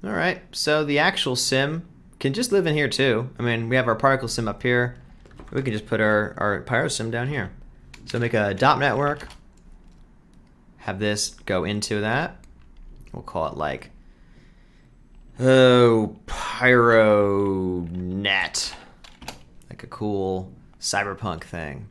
All right, so the actual sim can just live in here too. I mean, we have our particle sim up here. We can just put our pyro sim down here. So make a dot network. Have this go into that. We'll call it like, oh, pyro net. Like a cool cyberpunk thing.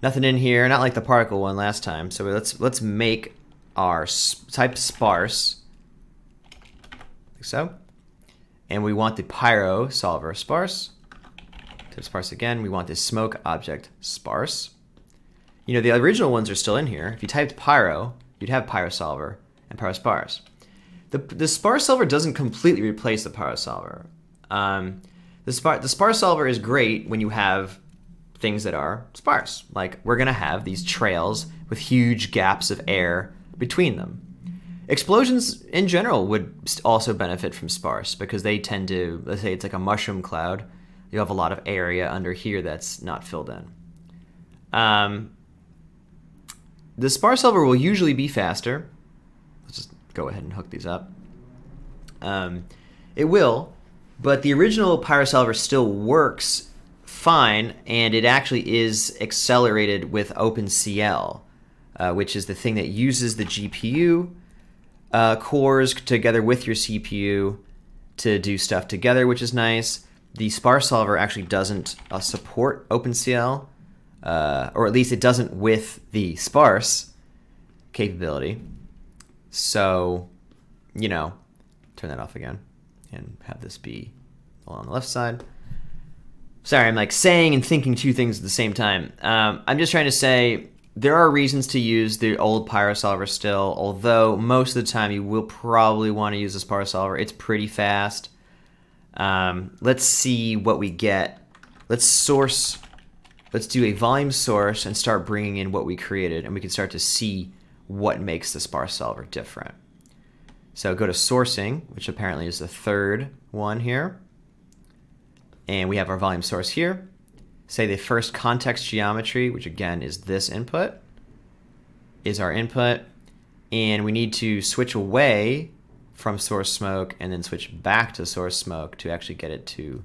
Nothing in here, not like the particle one last time. So let's make our type sparse. Like so. And we want the pyro solver sparse. Type sparse again. We want this smoke object sparse. You know, the original ones are still in here. If you typed pyro, you'd have pyro solver and pyro sparse. The sparse solver doesn't completely replace the pyro solver. The sparse solver is great when you have things that are sparse. Like we're gonna have these trails with huge gaps of air between them. Explosions in general would also benefit from sparse because they tend to, let's say it's like a mushroom cloud, you have a lot of area under here that's not filled in. The sparse solver will usually be faster. Let's just go ahead and hook these up. It will, but the original pyro solver still works fine, and it actually is accelerated with OpenCL, which is the thing that uses the GPU cores together with your CPU to do stuff together, which is nice. The sparse solver actually doesn't support OpenCL, or at least it doesn't with the sparse capability. So, you know, turn that off again and have this be all on the left side. Sorry, I'm like saying and thinking two things at the same time. I'm just trying to say there are reasons to use the old pyro solver still, although most of the time you will probably want to use the sparse solver. It's pretty fast. Let's see what we get. Let's do a volume source and start bringing in what we created, and we can start to see what makes the sparse solver different. So go to sourcing, which apparently is the third one here. And we have our volume source here. Say the first context geometry, which again is this input, is our input. And we need to switch away from source smoke and then switch back to source smoke to actually get it to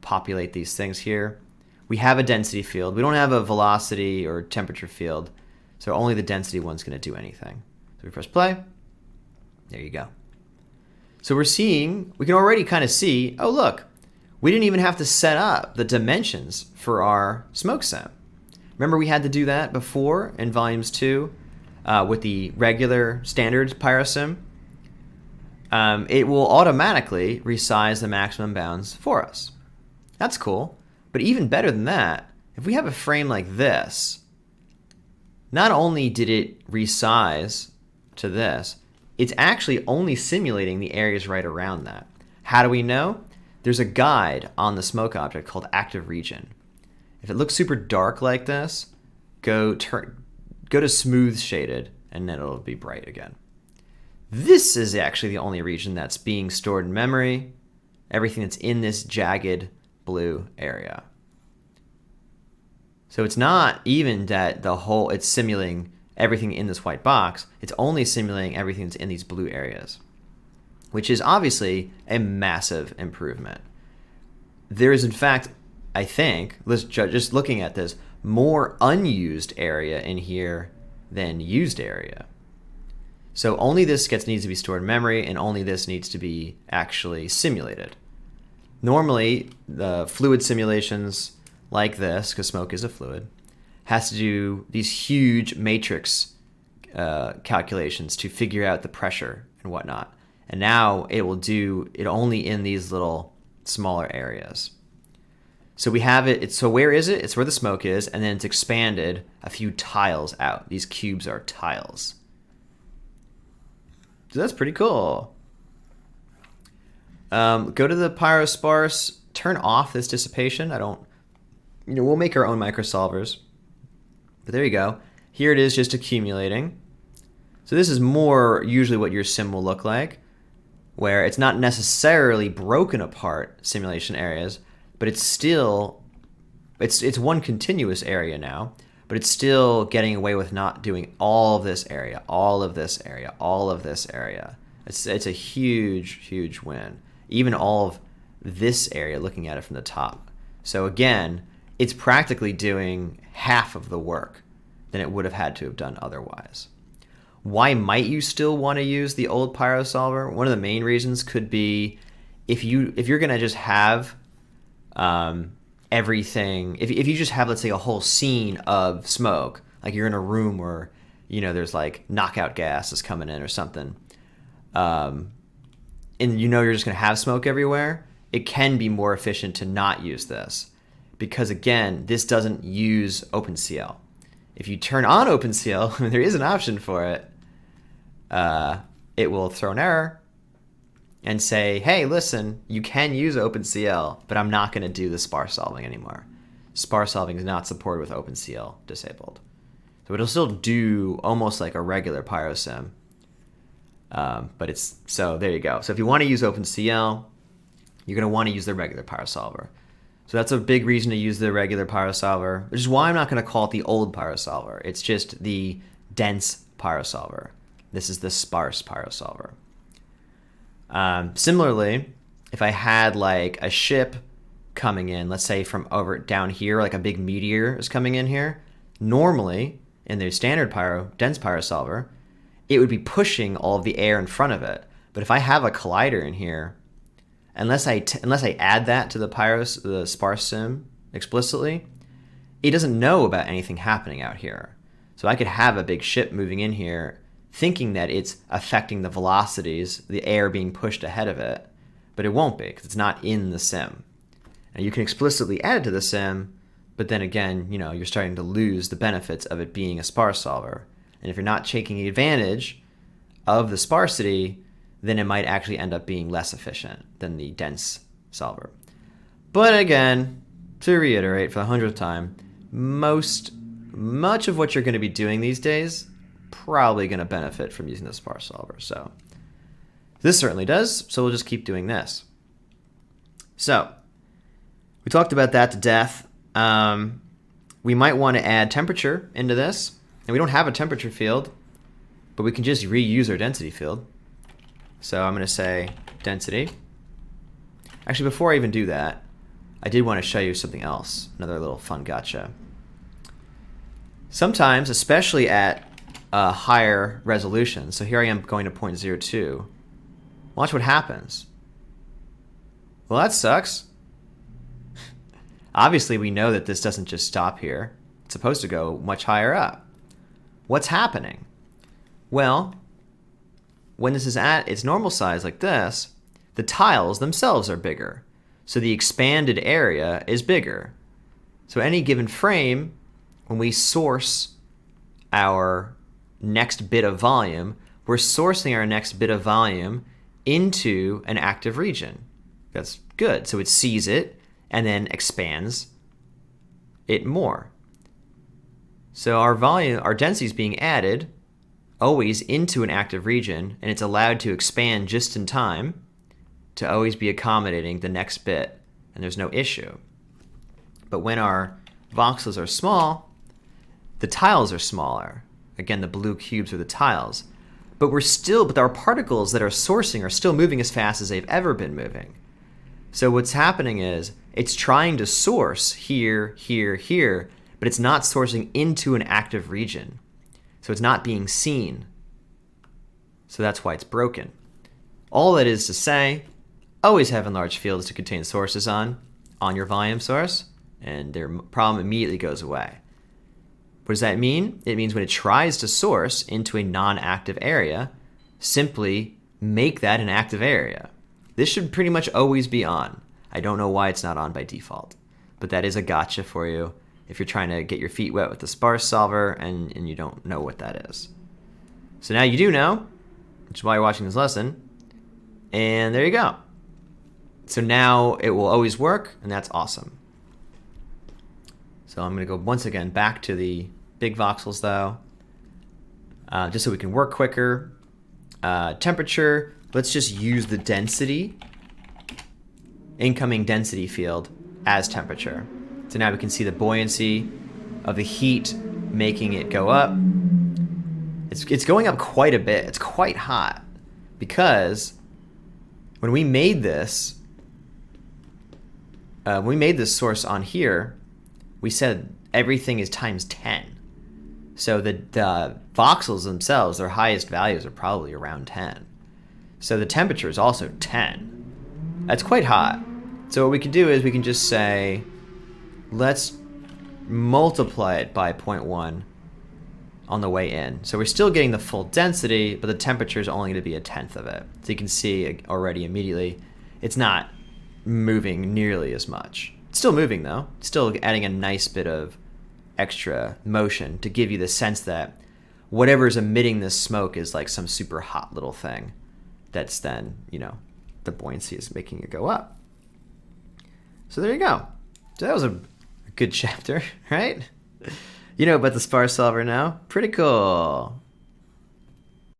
populate these things here. We have a density field. We don't have a velocity or temperature field, so only the density one's going to do anything. So we press play. There you go. So we can already kind of see, oh look, we didn't even have to set up the dimensions for our smoke sim. Remember we had to do that before in volumes 2 with the regular standard pyrosim. It will automatically resize the maximum bounds for us. That's cool. But even better than that, if we have a frame like this, not only did it resize to this, it's actually only simulating the areas right around that. How do we know? There's a guide on the smoke object called active region. If it looks super dark like this, go to smooth shaded, and then it'll be bright again. This is actually the only region that's being stored in memory. Everything that's in this jagged blue area. So it's not even that it's simulating everything in this white box. It's only simulating everything that's in these blue areas, which is obviously a massive improvement. There is, in fact, I think, just looking at this, more unused area in here than used area. So only this needs to be stored in memory, and only this needs to be actually simulated. Normally, the fluid simulations like this, because smoke is a fluid, has to do these huge matrix calculations to figure out the pressure and whatnot. And now it will do it only in these little smaller areas. So we have it, so where is it? It's where the smoke is, and then it's expanded a few tiles out. These cubes are tiles. So that's pretty cool. Go to the pyrosparse, turn off this dissipation. We'll make our own microsolvers. But there you go. Here it is just accumulating. So this is more usually what your sim will look like, where it's not necessarily broken apart simulation areas, but it's still, it's one continuous area now, but it's still getting away with not doing all of this area, all of this area, all of this area, It's a huge, huge win. Even all of this area, looking at it from the top. So again, it's practically doing half of the work than it would have had to have done otherwise. Why might you still want to use the old pyro solver? One of the main reasons could be if you're gonna just have everything. If you just have, let's say, a whole scene of smoke, like you're in a room where there's like knockout gas is coming in or something, and you're just gonna have smoke everywhere. It can be more efficient to not use this because again, this doesn't use OpenCL. If you turn on OpenCL, there is an option for it. It will throw an error and say, hey, listen, you can use OpenCL, but I'm not going to do the sparse solving anymore. Sparse solving is not supported with OpenCL disabled. So it'll still do almost like a regular PyroSim. So there you go. So if you want to use OpenCL, you're going to want to use the regular PyroSolver. So that's a big reason to use the regular PyroSolver, which is why I'm not going to call it the old PyroSolver. It's just the dense PyroSolver. This is the sparse PyroSolver. Similarly, if I had like a ship coming in, let's say from over down here, like a big meteor is coming in here, normally in the standard dense PyroSolver, it would be pushing all of the air in front of it. But if I have a collider in here, unless I add that to the sparse sim explicitly, it doesn't know about anything happening out here. So I could have a big ship moving in here thinking that it's affecting the velocities, the air being pushed ahead of it, but it won't be because it's not in the sim. And you can explicitly add it to the sim, but then again, you're starting to lose the benefits of it being a sparse solver. And if you're not taking advantage of the sparsity, then it might actually end up being less efficient than the dense solver. But again, to reiterate for the 100th time, much of what you're going to be doing these days probably going to benefit from using the sparse solver. So this certainly does, so we'll just keep doing this. So we talked about that to death. We might want to add temperature into this, and we don't have a temperature field, but we can just reuse our density field. So I'm going to say density. Actually, before I even do that, I did want to show you something else, another little fun gotcha. Sometimes, especially at higher resolution, so here I am going to 0.02, watch what happens. Well, that sucks. Obviously, we know that this doesn't just stop here. It's supposed to go much higher up. What's happening? Well, when this is at its normal size like this, the tiles themselves are bigger. So the expanded area is bigger. So any given frame, when we source our next bit of volume, we're sourcing our next bit of volume into an active region. That's good. So it sees it and then expands it more. So our density is being added always into an active region, and it's allowed to expand just in time to always be accommodating the next bit, and there's no issue. But when our voxels are small, the tiles are smaller. Again, the blue cubes are the tiles. But our particles that are sourcing are still moving as fast as they've ever been moving. So what's happening is it's trying to source here, here, here, but it's not sourcing into an active region. So it's not being seen. So that's why it's broken. All that is to say, always have enlarged fields to contain sources on your volume source, and their problem immediately goes away. What does that mean? It means when it tries to source into a non-active area, simply make that an active area. This should pretty much always be on. I don't know why it's not on by default, but that is a gotcha for you if you're trying to get your feet wet with the sparse solver and you don't know what that is. So now you do know, which is why you're watching this lesson, and there you go. So now it will always work, and that's awesome. So I'm going to go once again back to the big voxels though, just so we can work quicker. Temperature, let's just use the density, incoming density field as temperature. So now we can see the buoyancy of the heat making it go up. It's going up quite a bit. It's quite hot. because when we made this source on here, we said everything is times 10. So the voxels themselves, their highest values are probably around 10. So the temperature is also 10. That's quite hot. So what we can do is we can just say, let's multiply it by 0.1 on the way in. So we're still getting the full density, but the temperature is only going to be 1/10 of it. So you can see already immediately it's not moving nearly as much. It's still moving though. It's still adding a nice bit of extra motion to give you the sense that whatever's emitting this smoke is like some super hot little thing that's then, you know, the buoyancy is making it go up. So there you go. So that was a good chapter, right? You know about the spar solver now? Pretty cool.